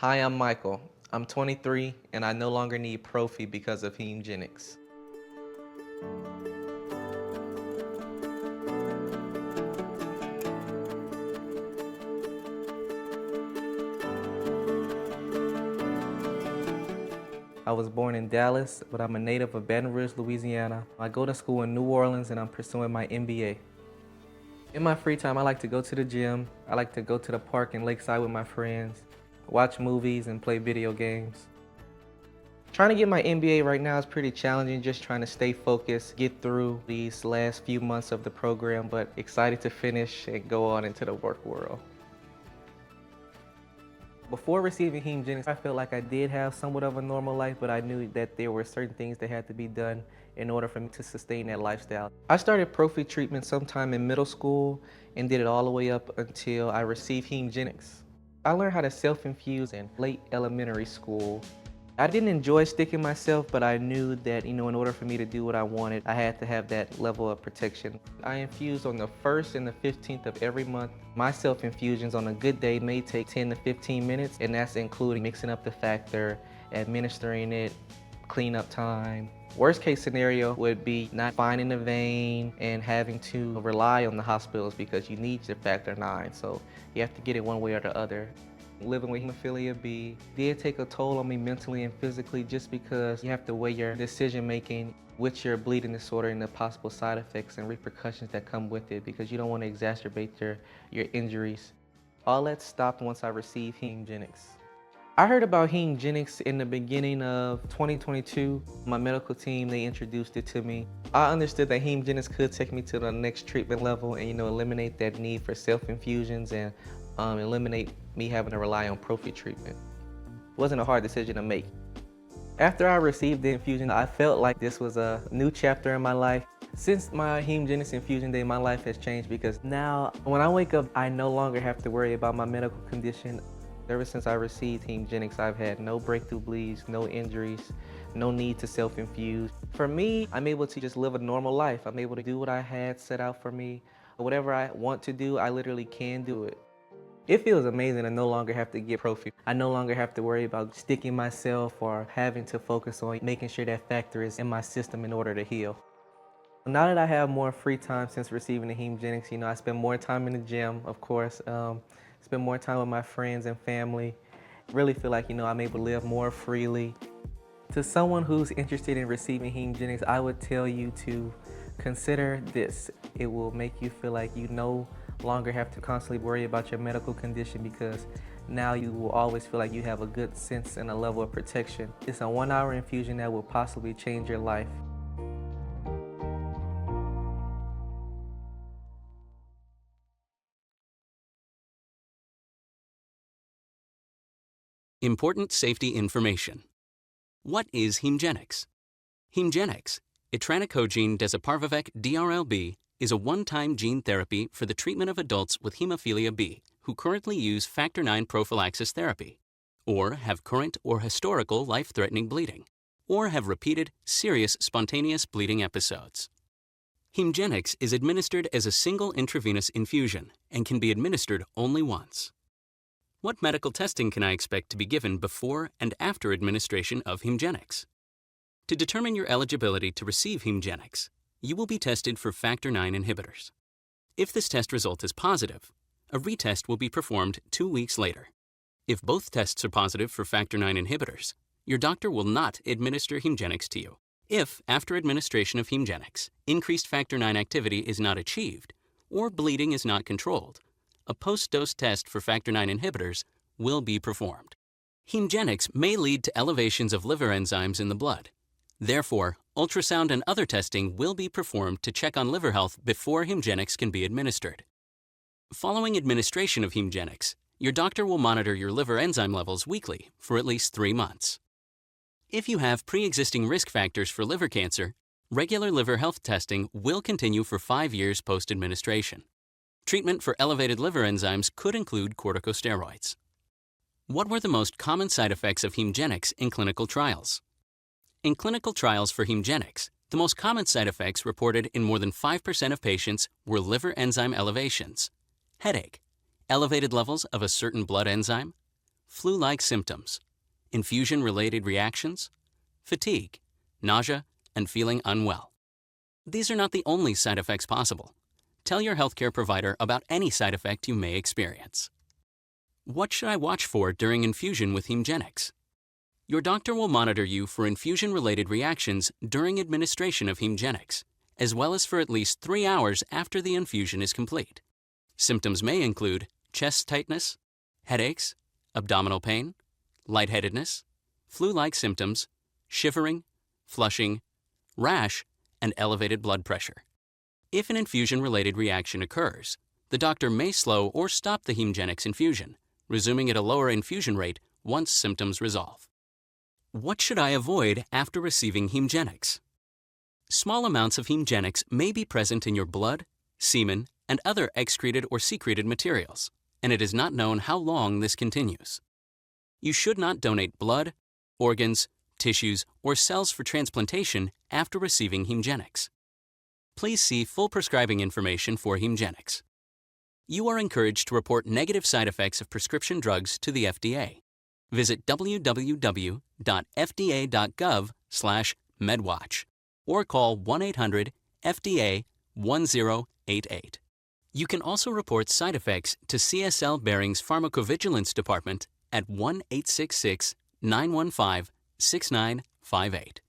Hi, I'm Michael. I'm 23 and I no longer need Prophy because of HEMGENIX. I was born in Dallas, but I'm a native of Baton Rouge, Louisiana. I go to school in New Orleans and I'm pursuing my MBA. In my free time, I like to go to the gym. I like to go to the park in Lakeside with my friends, watch movies and play video games. Trying to get my MBA right now is pretty challenging, just trying to stay focused, get through these last few months of the program, but excited to finish and go on into the work world. Before receiving HEMGENIX, I felt like I did have somewhat of a normal life, but I knew that there were certain things that had to be done in order for me to sustain that lifestyle. I started Prophy treatment sometime in middle school and did it all the way up until I received HEMGENIX. I learned how to self-infuse in late elementary school. I didn't enjoy sticking myself, but I knew that, in order for me to do what I wanted, I had to have that level of protection. I infuse on the 1st and the 15th of every month. My self-infusions on a good day may take 10 to 15 minutes, and that's including mixing up the factor, administering it, cleanup time. Worst case scenario would be not finding a vein and having to rely on the hospitals because you need your factor 9, so you have to get it one way or the other. Living with hemophilia B did take a toll on me mentally and physically, just because you have to weigh your decision making with your bleeding disorder and the possible side effects and repercussions that come with it, because you don't want to exacerbate your injuries. All that stopped once I received HEMGENIX. I heard about HEMGENIX in the beginning of 2022. My medical team, they introduced it to me. I understood that HEMGENIX could take me to the next treatment level and eliminate that need for self-infusions and eliminate me having to rely on Prophy treatment. It wasn't a hard decision to make. After I received the infusion, I felt like this was a new chapter in my life. Since my HEMGENIX infusion day, my life has changed, because now when I wake up, I no longer have to worry about my medical condition. Ever since I received HEMGENIX, I've had no breakthrough bleeds, no injuries, no need to self-infuse. For me, I'm able to just live a normal life. I'm able to do what I had set out for me. Whatever I want to do, I literally can do it. It feels amazing to no longer have to get Prophy. I no longer have to worry about sticking myself or having to focus on making sure that factor is in my system in order to heal. Now that I have more free time since receiving the HEMGENIX, I spend more time in the gym, of course, spend more time with my friends and family. Really feel like, I'm able to live more freely. To someone who's interested in receiving HEMGENIX, I would tell you to consider this. It will make you feel like you no longer have to constantly worry about your medical condition, because now you will always feel like you have a good sense and a level of protection. It's a 1-hour infusion that will possibly change your life. Important safety information. What is HEMGENIX? HEMGENIX, etranacogene dezaparvovec-drlb, is a one-time gene therapy for the treatment of adults with hemophilia B who currently use factor IX prophylaxis therapy, or have current or historical life-threatening bleeding, or have repeated serious spontaneous bleeding episodes. HEMGENIX is administered as a single intravenous infusion and can be administered only once. What medical testing can I expect to be given before and after administration of HEMGENIX? To determine your eligibility to receive HEMGENIX, you will be tested for factor IX inhibitors. If this test result is positive, a retest will be performed 2 weeks later. If both tests are positive for factor IX inhibitors, your doctor will not administer HEMGENIX to you. If, after administration of HEMGENIX, increased factor IX activity is not achieved or bleeding is not controlled, a post-dose test for factor IX inhibitors will be performed. HEMGENIX may lead to elevations of liver enzymes in the blood. Therefore, ultrasound and other testing will be performed to check on liver health before HEMGENIX can be administered. Following administration of HEMGENIX, your doctor will monitor your liver enzyme levels weekly for at least 3 months. If you have pre-existing risk factors for liver cancer, regular liver health testing will continue for 5 years post-administration. Treatment for elevated liver enzymes could include corticosteroids. What were the most common side effects of HEMGENIX in clinical trials? In clinical trials for HEMGENIX, the most common side effects reported in more than 5% of patients were liver enzyme elevations, headache, elevated levels of a certain blood enzyme, flu-like symptoms, infusion-related reactions, fatigue, nausea, and feeling unwell. These are not the only side effects possible. Tell your healthcare provider about any side effect you may experience. What should I watch for during infusion with HEMGENIX? Your doctor will monitor you for infusion-related reactions during administration of HEMGENIX, as well as for at least 3 hours after the infusion is complete. Symptoms may include chest tightness, headaches, abdominal pain, lightheadedness, flu-like symptoms, shivering, flushing, rash, and elevated blood pressure. If an infusion-related reaction occurs, the doctor may slow or stop the HEMGENIX infusion, resuming at a lower infusion rate once symptoms resolve. What should I avoid after receiving HEMGENIX? Small amounts of HEMGENIX may be present in your blood, semen, and other excreted or secreted materials, and it is not known how long this continues. You should not donate blood, organs, tissues, or cells for transplantation after receiving HEMGENIX. Please see full prescribing information for HEMGENIX. You are encouraged to report negative side effects of prescription drugs to the FDA. Visit www.fda.gov/medwatch or call 1-800-FDA-1088. You can also report side effects to CSL Behring's Pharmacovigilance Department at 1-866-915-6958.